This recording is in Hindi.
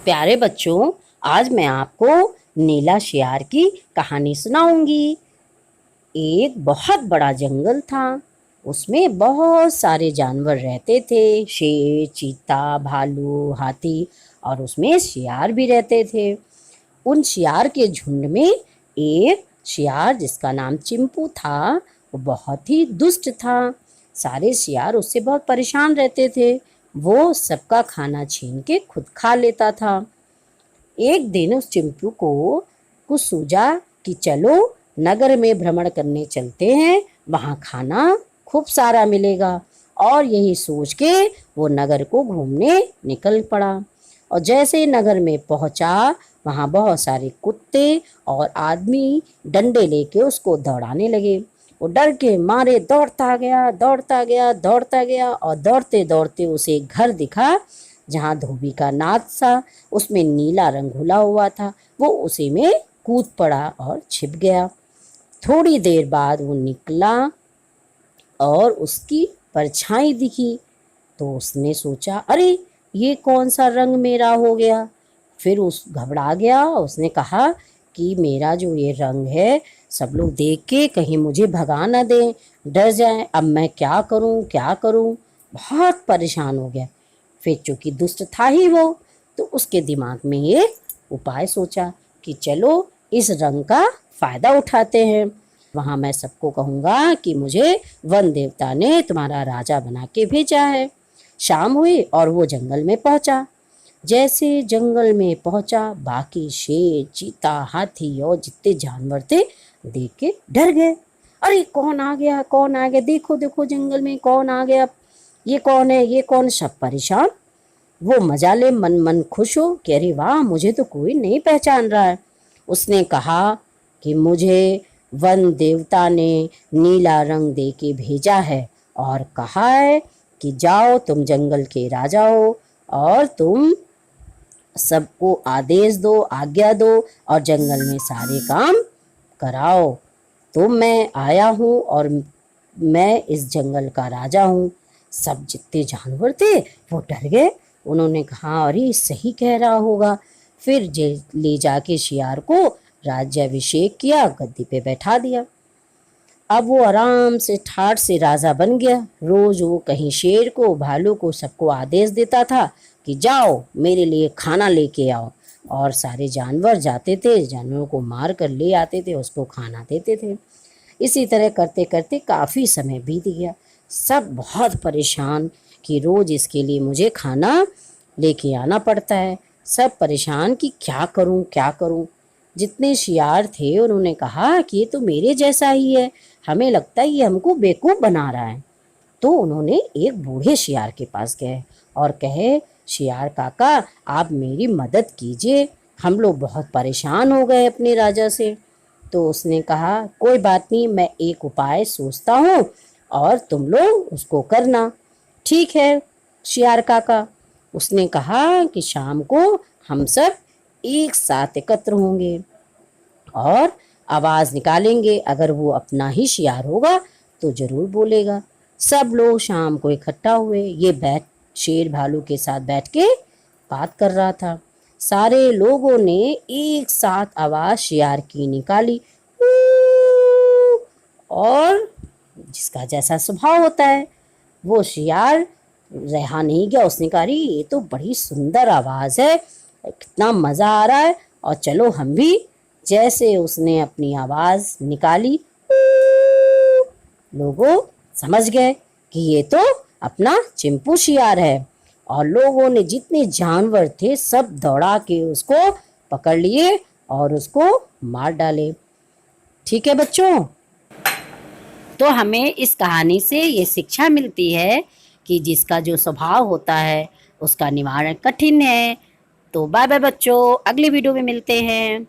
प्यारे बच्चों, आज मैं आपको नीला शियार की कहानी सुनाऊंगी। एक बहुत बड़ा जंगल था। उसमें बहुत सारे जानवर रहते थे। शेर, चीता, भालू, हाथी और उसमें शियार भी रहते थे। उन शियार के झुंड में एक शियार जिसका नाम चिंपू था, वो बहुत ही दुष्ट था। सारे शियार उससे बहुत परेशान रहते थे। वो सबका खाना छीन के खुद खा लेता था। एक दिन उस चिंपू को कुछ सूझा कि चलो नगर में भ्रमण करने चलते हैं, वहाँ खाना खूब सारा मिलेगा। और यही सोच के वो नगर को घूमने निकल पड़ा। और जैसे ही नगर में पहुंचा, वहाँ बहुत सारे कुत्ते और आदमी डंडे लेके उसको दौड़ाने लगे। वो डर के मारे दौड़ता गया, दौड़ता गया, दौड़ता गया और दौड़ते दौड़ते उसे एक घर दिखा जहाँ धोबी का नाच था। उसमें नीला रंग घुला हुआ था। वो उसी में कूद पड़ा और छिप गया। थोड़ी देर बाद वो निकला और उसकी परछाई दिखी। तो उसने सोचा, अरे ये कौन सा रंग मेरा हो गया। फिर उस घबरा गया। उसने कहा कि मेरा जो ये रंग है, सब लोग देख के कहीं मुझे भगा ना दें, डर जाएं। अब मैं क्या करूं, क्या करूं। बहुत परेशान हो गया। फिर चूंकि दुष्ट था ही वो, तो उसके दिमाग में एक उपाय सोचा कि चलो इस रंग का फायदा उठाते हैं। वहाँ मैं सबको कहूँगा कि मुझे वन देवता ने तुम्हारा राजा बना के भेजा है। शाम हुई और वो जंगल में पहुंचा। जैसे जंगल में पहुंचा, बाकी शेर, चीता, हाथी और जितने जानवर थे देख के डर गए। अरे कौन आ गया, कौन आ गया, देखो देखो जंगल में कौन आ गया, ये कौन है, ये कौन। सब परेशान। वो मजा ले, मन मन खुश हो कि अरे वाह, मुझे तो कोई नहीं पहचान रहा है। उसने कहा कि मुझे वन देवता ने नीला रंग दे के भेजा है और कहा है कि जाओ, तुम जंगल के राजा हो और तुम सबको आदेश दो, आज्ञा दो और जंगल में सारे काम कराओ। तो मैं आया हूँ और मैं इस जंगल का राजा हूँ। सब जितने जानवर थे वो डर गए। उन्होंने कहा, अरे सही कह रहा होगा। फिर ले जाके शियार को राज्याभिषेक किया, गद्दी पे बैठा दिया। अब वो आराम से ठाठ से राजा बन गया। रोज वो कहीं शेर को, भालू को, सबको आदेश देता था कि जाओ मेरे लिए खाना लेके आओ। और सारे जानवर जाते थे, जानवरों को मार कर ले आते थे, उसको खाना देते थे। इसी तरह करते करते काफ़ी समय बीत गया। सब बहुत परेशान कि रोज़ इसके लिए मुझे खाना लेके आना पड़ता है। सब परेशान कि क्या करूं, क्या करूं। जितने शियार थे उन्होंने कहा कि ये तो मेरे जैसा ही है, हमें लगता है ये हमको बेवकूफ़ बना रहा है। तो उन्होंने एक बूढ़े शियार के पास गए और कहे, शियार काका आप मेरी मदद कीजिए, हम लोग बहुत परेशान हो गए अपने राजा से। तो उसने कहा, कोई बात नहीं, मैं एक उपाय सोचता हूँ और तुम लोग उसको करना। ठीक है शियार काका। उसने कहा कि शाम को हम सब एक साथ एकत्र होंगे और आवाज़ निकालेंगे। अगर वो अपना ही शियार होगा तो ज़रूर बोलेगा। सब लोग शाम को इकट्ठा हुए। ये शेर भालू के साथ बैठ के बात कर रहा था। सारे लोगों ने एक साथ आवाज़ शियार की निकाली। और जिसका जैसा स्वभाव होता है, वो शियार रहा नहीं गया। उसने कहा, अरे ये तो बड़ी सुंदर आवाज़ है, कितना मज़ा आ रहा है, और चलो हम भी। जैसे उसने अपनी आवाज़ निकाली, लोगों समझ गए कि ये तो अपना चिंपू शियार है। और लोगों ने जितने जानवर थे सब दौड़ा के उसको पकड़ लिए और उसको मार डाले। ठीक है बच्चों, तो हमें इस कहानी से ये शिक्षा मिलती है कि जिसका जो स्वभाव होता है उसका निवारण कठिन है। तो बाय बाय बच्चों, अगली वीडियो में मिलते हैं।